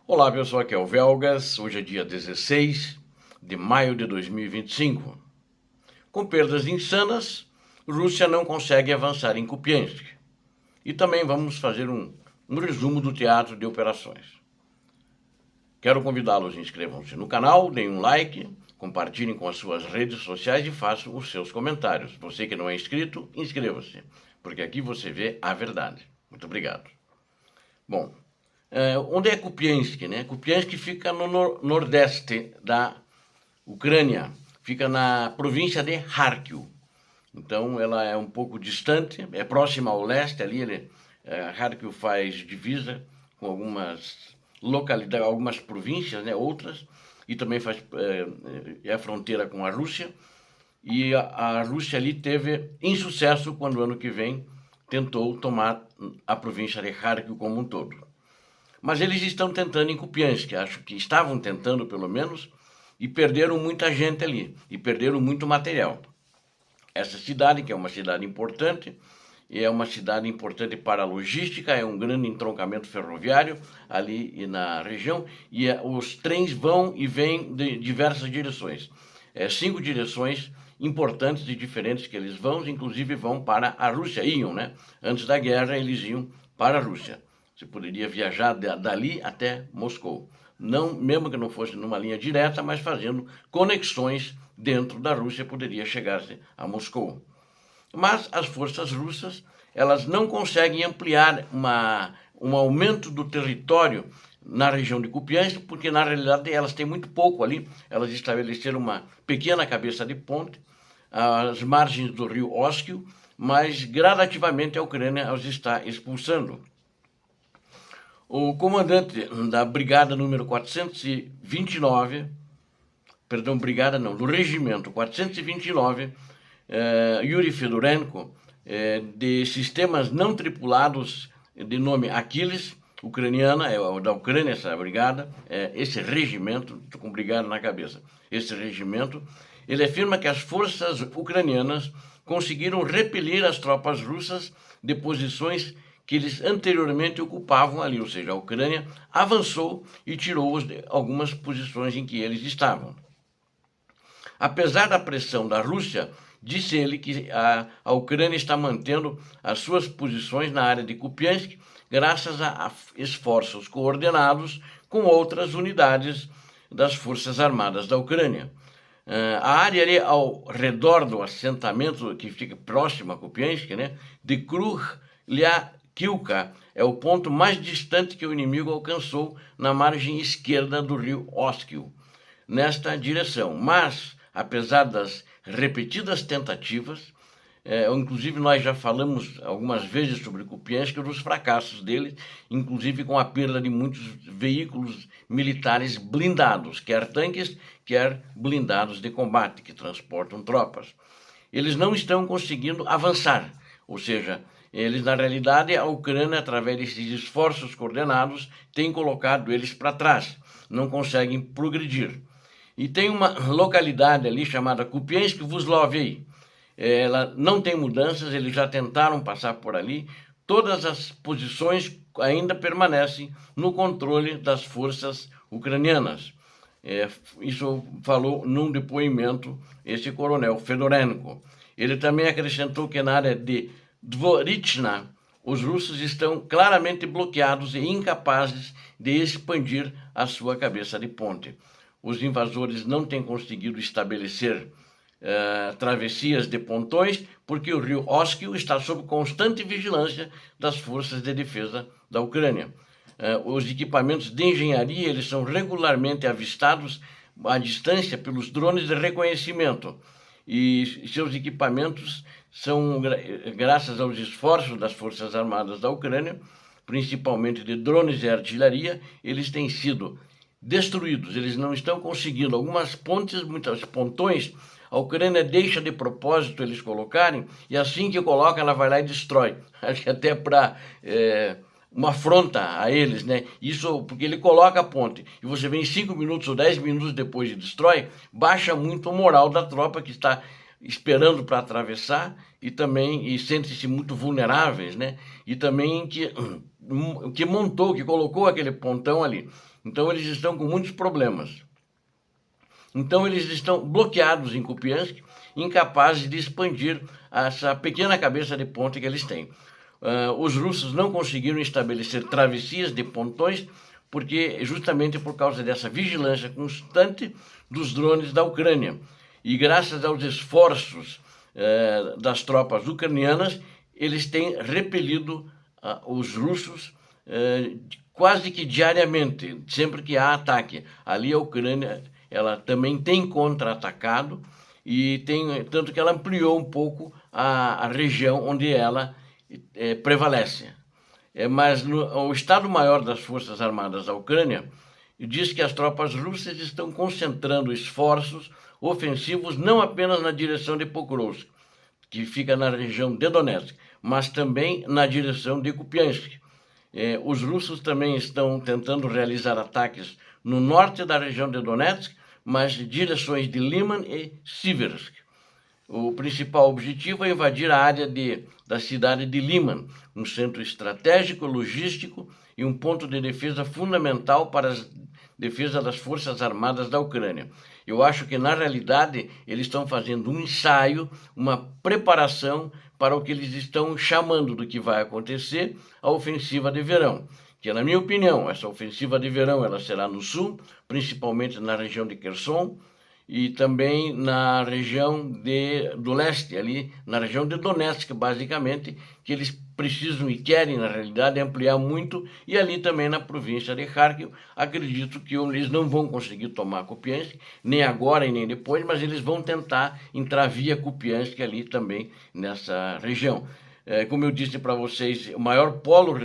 Olá pessoal, aqui é o Velgas. Hoje é dia 16 de maio de 2025. Com perdas insanas, Rússia não consegue avançar em Kupiansk. E também vamos fazer um resumo do teatro de operações. Quero convidá-los, inscrevam-se no canal, deem um like, compartilhem com as suas redes sociais e façam os seus comentários. Você que não é inscrito, inscreva-se, porque aqui você vê a verdade. Muito obrigado. Bom, onde é Kupiansk, né? Kupiansk fica no nordeste da Ucrânia, fica na província de Kharkiv. Então ela é um pouco distante, é próxima ao leste ali, Kharkiv faz divisa com algumas localidades, algumas províncias, né, outras, e também faz é a fronteira com a Rússia. E a Rússia ali teve insucesso quando ano que vem tentou tomar a província de Kharkiv como um todo. Mas eles estão tentando em Kupiansk, acho que estavam tentando pelo menos, e perderam muita gente ali, e perderam muito material. Essa cidade, que é uma cidade importante, é uma cidade importante para a logística, é um grande entroncamento ferroviário ali na região, e os trens vão e vêm de diversas direções. 5 direções importantes e diferentes que eles vão, inclusive vão para a Rússia, iam, né? Antes da guerra eles iam para a Rússia. Você poderia viajar dali até Moscou. Não, mesmo que não fosse numa linha direta, mas fazendo conexões dentro da Rússia, poderia chegar-se a Moscou. Mas as forças russas, elas não conseguem ampliar um aumento do território na região de Kupiansk, porque na realidade elas têm muito pouco ali. Elas estabeleceram uma pequena cabeça de ponte às margens do rio Oskil, mas gradativamente a Ucrânia os está expulsando. O comandante da brigada número 429, perdão, brigada não, do regimento 429, Yuri Fedorenko, de sistemas não tripulados, de nome Aquiles, ucraniana, é da Ucrânia essa brigada, esse regimento, estou com brigada na cabeça, esse regimento, ele afirma que as forças ucranianas conseguiram repelir as tropas russas de posições que eles anteriormente ocupavam ali, ou seja, a Ucrânia avançou e tirou algumas posições em que eles estavam. Apesar da pressão da Rússia, disse ele que a Ucrânia está mantendo as suas posições na área de Kupiansk graças a esforços coordenados com outras unidades das Forças Armadas da Ucrânia. A área ali ao redor do assentamento que fica próximo a Kupiansk, né, de Kilka é o ponto mais distante que o inimigo alcançou na margem esquerda do rio Oskil, nesta direção. Mas, apesar das repetidas tentativas, inclusive nós já falamos algumas vezes sobre Kupiansk, dos fracassos dele, inclusive com a perda de muitos veículos militares blindados, quer tanques, quer blindados de combate, que transportam tropas. Eles não estão conseguindo avançar, ou seja, eles, na realidade, a Ucrânia, através desses esforços coordenados, tem colocado eles para trás, não conseguem progredir. E tem uma localidade ali chamada Kupiansk-Vzhlovy. Ela não tem mudanças, eles já tentaram passar por ali, todas as posições ainda permanecem no controle das forças ucranianas. Isso falou num depoimento esse coronel Fedorenko. Ele também acrescentou que na área de Dvorichna, os russos estão claramente bloqueados e incapazes de expandir a sua cabeça de ponte. Os invasores não têm conseguido estabelecer travessias de pontões porque o rio Oskil está sob constante vigilância das forças de defesa da Ucrânia. Os equipamentos de engenharia eles são regularmente avistados à distância pelos drones de reconhecimento e seus equipamentos são, graças aos esforços das Forças Armadas da Ucrânia, principalmente de drones e artilharia, eles têm sido destruídos, eles não estão conseguindo. Algumas pontes, muitos pontões, a Ucrânia deixa de propósito eles colocarem, e assim que coloca, ela vai lá e destrói. Acho que até para uma afronta a eles, né? Isso porque ele coloca a ponte, e você vem 5 minutos ou 10 minutos depois e destrói, baixa muito a moral da tropa que está esperando para atravessar e sente-se muito vulneráveis, né? E também que que montou, que colocou aquele pontão ali. Então eles estão com muitos problemas. Então eles estão bloqueados em Kupiansk, incapazes de expandir essa pequena cabeça de ponte que eles têm. Os russos não conseguiram estabelecer travessias de pontões, porque justamente por causa dessa vigilância constante dos drones da Ucrânia. E graças aos esforços das tropas ucranianas, eles têm repelido os russos quase que diariamente, sempre que há ataque. Ali a Ucrânia, ela também tem contra-atacado, e tanto que ela ampliou um pouco a região onde ela prevalece. Mas o Estado-Maior das Forças Armadas da Ucrânia diz que as tropas russas estão concentrando esforços ofensivos não apenas na direção de Pokrovsk, que fica na região de Donetsk, mas também na direção de Kupiansk. Os russos também estão tentando realizar ataques no norte da região de Donetsk, mas direções de Liman e Siversk. O principal objetivo é invadir a área da cidade de Liman, um centro estratégico, logístico e um ponto de defesa fundamental para a defesa das Forças Armadas da Ucrânia. Eu acho que, na realidade, eles estão fazendo um ensaio, uma preparação para o que eles estão chamando do que vai acontecer, a ofensiva de verão. Que, na minha opinião, essa ofensiva de verão ela será no sul, principalmente na região de Kherson, e também na região do leste, ali na região de Donetsk, basicamente, que eles precisam e querem, na realidade, ampliar muito, e ali também na província de Kharkiv. Acredito que eles não vão conseguir tomar Kupiansk, nem agora e nem depois, mas eles vão tentar entrar via Kupiansk ali também nessa região. Como eu disse para vocês, o maior polo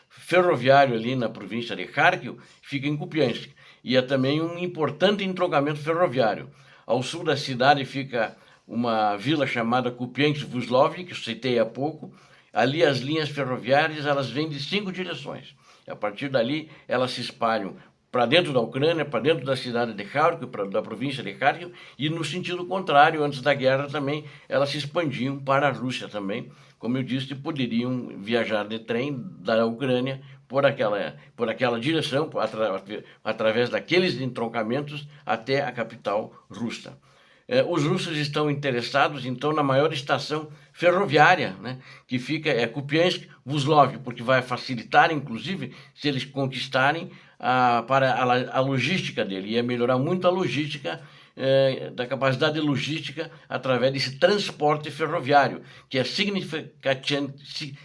ferroviário ali na província de Kharkiv fica em Kupiansk, e é também um importante entroncamento ferroviário. Ao sul da cidade fica uma vila chamada Kupiansk-Vzhlovny, que eu citei há pouco. Ali as linhas ferroviárias elas vêm de 5 direções. A partir dali elas se espalham para dentro da Ucrânia, para dentro da cidade de Kharkiv, da província de Kharkiv, e no sentido contrário, antes da guerra também, elas se expandiam para a Rússia também. Como eu disse, poderiam viajar de trem da Ucrânia por aquela direção, através daqueles entroncamentos até a capital russa. Os russos estão interessados, então, na maior estação ferroviária, né, que fica Kupiansk-Vzhlovny, porque vai facilitar, inclusive, se eles conquistarem, para a logística dele, ia melhorar muito a logística, da capacidade logística através desse transporte ferroviário, que é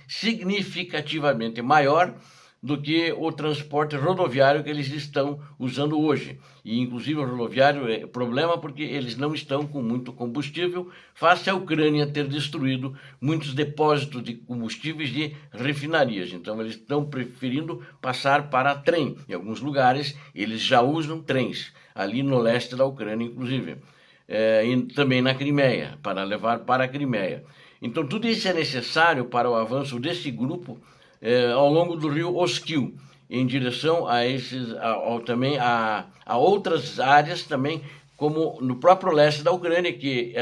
significativamente maior do que o transporte rodoviário que eles estão usando hoje. E, inclusive, o rodoviário é problema porque eles não estão com muito combustível, face à Ucrânia ter destruído muitos depósitos de combustíveis de refinarias. Então, eles estão preferindo passar para trem. Em alguns lugares, eles já usam trens, ali no leste da Ucrânia, inclusive. E também na Crimeia, para levar para a Crimeia. Então, tudo isso é necessário para o avanço desse grupo ao longo do rio Oskil, em direção também a outras áreas também, como no próprio leste da Ucrânia, que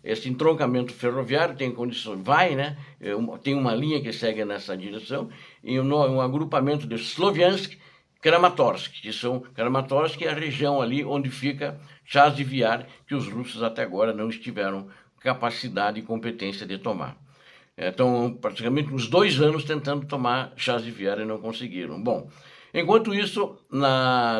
esse entroncamento ferroviário tem condições, tem uma linha que segue nessa direção, e um agrupamento de Sloviansk, Kramatorsk, Kramatorsk é a região ali onde fica Chasiv Yar, que os russos até agora não tiveram capacidade e competência de tomar. Estão praticamente uns 2 anos tentando tomar Chasiv Yar e não conseguiram. Bom, enquanto isso,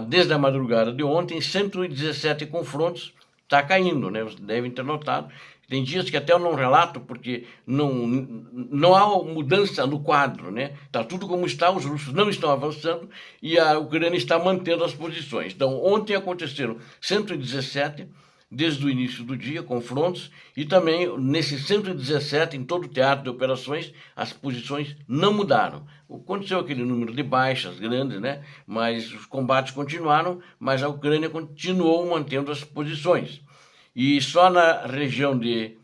desde a madrugada de ontem, 117 confrontos está caindo, né? Vocês devem ter notado. Tem dias que até eu não relato, porque não há mudança no quadro, né? Está tudo como está, os russos não estão avançando e a Ucrânia está mantendo as posições. Então, ontem aconteceram 117 desde o início do dia, confrontos, e também nesses 117, em todo o teatro de operações, as posições não mudaram. Aconteceu aquele número de baixas grandes, né? Mas os combates continuaram, mas a Ucrânia continuou mantendo as posições. E só na região de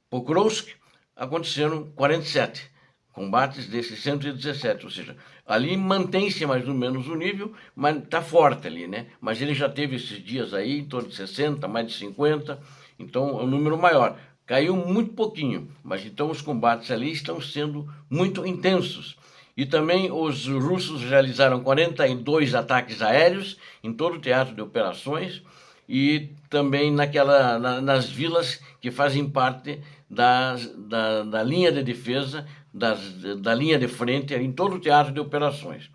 Pokrovsk aconteceram 47 combates desses 117, ou seja, ali mantém-se mais ou menos o nível, mas está forte ali, né? Mas ele já teve esses dias aí, em torno de 60, mais de 50, então é um número maior. Caiu muito pouquinho, mas então os combates ali estão sendo muito intensos. E também os russos realizaram 42 ataques aéreos em todo o teatro de operações e também nas vilas que fazem parte da linha de defesa, da linha de frente, em todo o teatro de operações.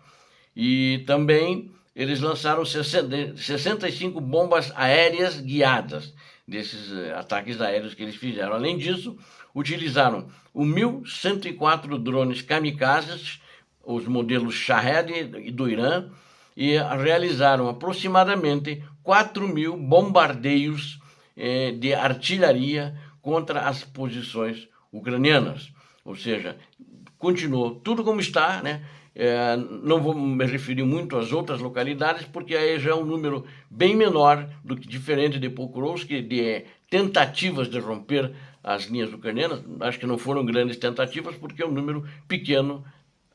E também eles lançaram 65 bombas aéreas guiadas desses ataques aéreos que eles fizeram. Além disso, utilizaram 1.104 drones kamikazes, os modelos Shahed e do Irã, e realizaram aproximadamente 4.000 bombardeios de artilharia contra as posições ucranianas. Ou seja, continuou tudo como está, né? Não vou me referir muito às outras localidades, porque aí já é um número bem menor, diferente de Pokrovsk, de tentativas de romper as linhas ucranianas. Acho que não foram grandes tentativas, porque é um número pequeno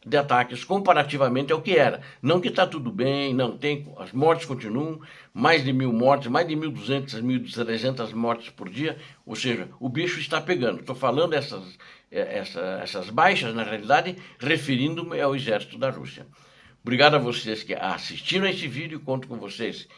de ataques comparativamente ao que era. Não que está tudo bem, não, as mortes continuam, mais de 1.000 mortes, mais de 1.200, 1.300 mortes por dia, ou seja, o bicho está pegando. Estou falando essas baixas, na realidade, referindo-me ao exército da Rússia. Obrigado a vocês que assistiram a esse vídeo, conto com vocês.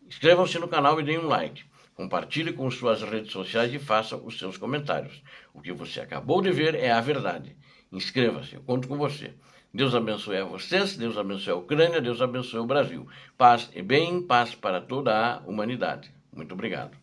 Inscrevam-se no canal e deem um like. Compartilhe com suas redes sociais e faça os seus comentários. O que você acabou de ver é a verdade. Inscreva-se, eu conto com você. Deus abençoe a vocês, Deus abençoe a Ucrânia, Deus abençoe o Brasil. Paz e bem, paz para toda a humanidade. Muito obrigado.